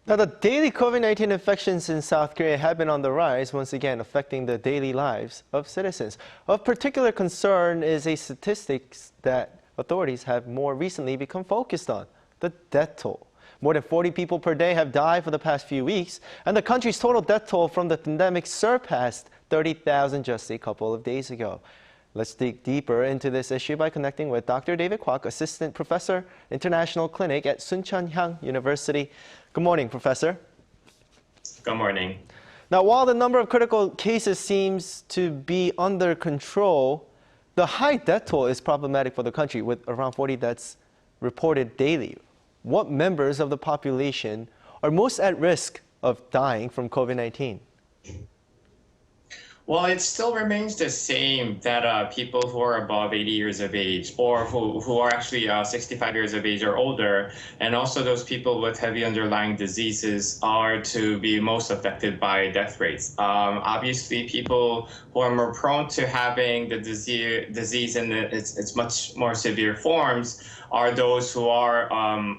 Now, the daily COVID-19 infections in South Korea have been on the rise, once again affecting the daily lives of citizens. Of particular concern is a statistic that authorities have more recently become focused on, the death toll. More than 40 people per day have died for the past few weeks, and the country's total death toll from the pandemic surpassed 30,000 just a couple of days ago. Let's dig deeper into this issue by connecting with Dr. David Kwak, Assistant Professor, International Clinic at Chun Hyang University. Good morning, Professor. Good morning. Now, while the number of critical cases seems to be under control, the high death toll is problematic for the country, with around 40 deaths reported daily. What members of the population are most at risk of dying from COVID-19? Well, it still remains the same that people who are above 80 years of age or who are actually 65 years of age or older, and also those people with heavy underlying diseases are to be most affected by death rates. Obviously, people who are more prone to having the disease in its much more severe forms are those who are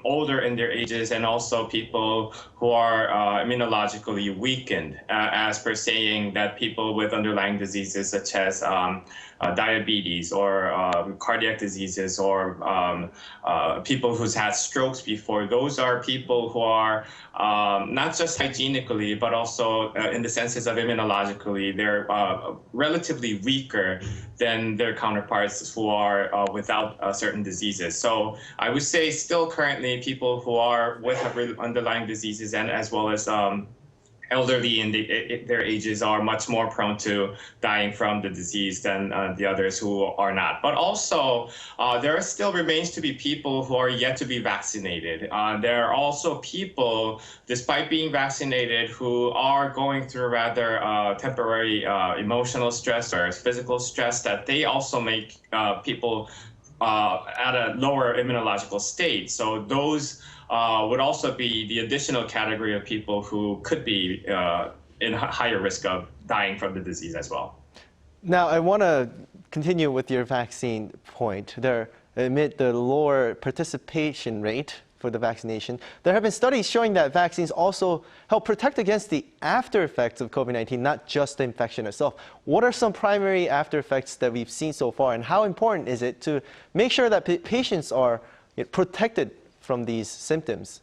older in their ages, and also people who are immunologically weakened, as per saying that people with underlying diseases such as diabetes or cardiac diseases or people who's had strokes before, those are people who are not just hygienically, but also in the senses of immunologically, they're relatively weaker than their counterparts who are without certain diseases. So I would say still currently people who are with underlying diseases and as well as elderly in their ages are much more prone to dying from the disease than the others who are not. But also, there still remains to be people who are yet to be vaccinated. There are also people, despite being vaccinated, who are going through rather temporary emotional stress or physical stress that they also make people at a lower immunological state. So those would also be the additional category of people who could be in higher risk of dying from the disease as well. Now, I want to continue with your vaccine point. Amid the lower participation rate for the vaccination, there have been studies showing that vaccines also help protect against the after effects of COVID-19, not just the infection itself. What are some primary after effects that we've seen so far, and how important is it to make sure that patients are protected from these symptoms?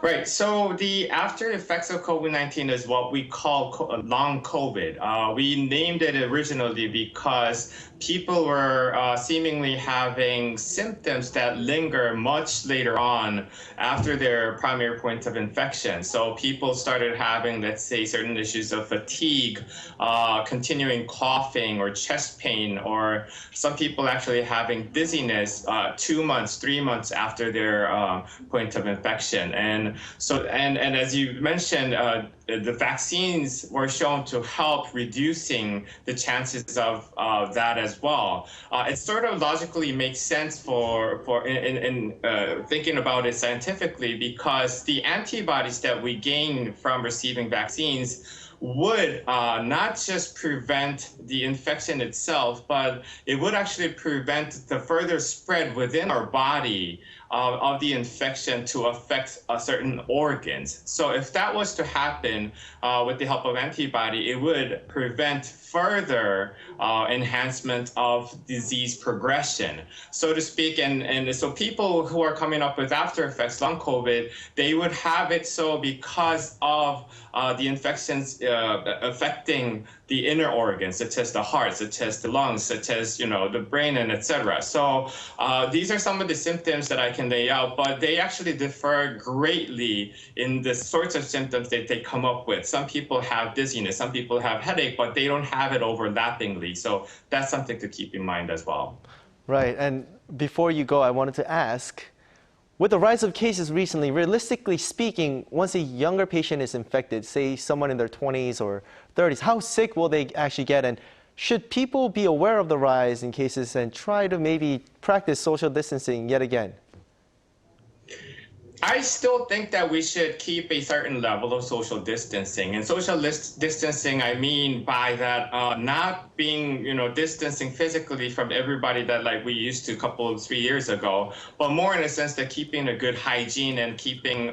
Right. So the after effects of COVID-19 is what we call long COVID. We named it originally because people were seemingly having symptoms that linger much later on after their primary point of infection. So people started having, let's say, certain issues of fatigue, continuing coughing or chest pain, or some people actually having dizziness 2 months, 3 months after their point of infection. And as you mentioned, the vaccines were shown to help reducing the chances of that as well. It sort of logically makes sense in thinking about it scientifically, because the antibodies that we gain from receiving vaccines would not just prevent the infection itself, but it would actually prevent the further spread within our body of the infection to affect certain organs. So if that was to happen with the help of antibody, it would prevent further enhancement of disease progression, so to speak. And so people who are coming up with after effects, long COVID, they would have it so because of the infections affecting the inner organs, such as the heart, such as the lungs, such as the brain, and etc. So these are some of the symptoms that I can lay out, but they actually differ greatly in the sorts of symptoms that they come up with. Some people have dizziness, some people have headache, but they don't have it overlappingly. So that's something to keep in mind as well. Right. And before you go, I wanted to ask, with the rise of cases recently, realistically speaking, once a younger patient is infected, say someone in their 20s or 30s, how sick will they actually get? And should people be aware of the rise in cases and try to maybe practice social distancing yet again? I still think that we should keep a certain level of social distancing. And social distancing, I mean by that not being, distancing physically from everybody that like we used to a couple, 3 years ago, but more in a sense that keeping a good hygiene and keeping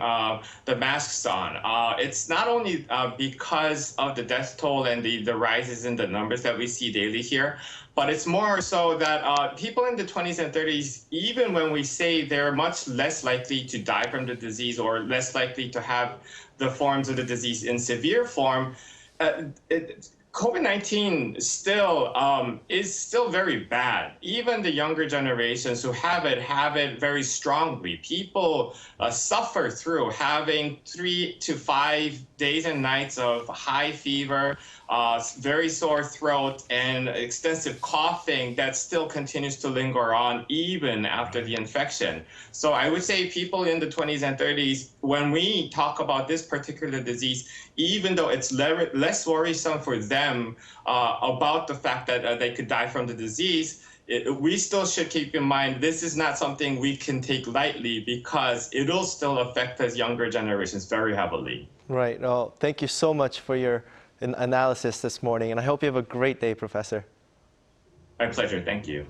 the masks on. It's not only because of the death toll and the rises in the numbers that we see daily here, but it's more so that people in the 20s and 30s, even when we say they're much less likely to die from the disease or less likely to have the forms of the disease in severe form, COVID-19 is still very bad. Even the younger generations who have it very strongly. People suffer through having 3 to 5 days and nights of high fever, very sore throat, and extensive coughing that still continues to linger on even after the infection. So I would say people in the 20s and 30s, when we talk about this particular disease, even though it's less worrisome for them about the fact that they could die from the disease, we still should keep in mind this is not something we can take lightly because it'll still affect us younger generations very heavily. Right. Well, thank you so much for your analysis this morning, and I hope you have a great day, Professor. My pleasure. Thank you.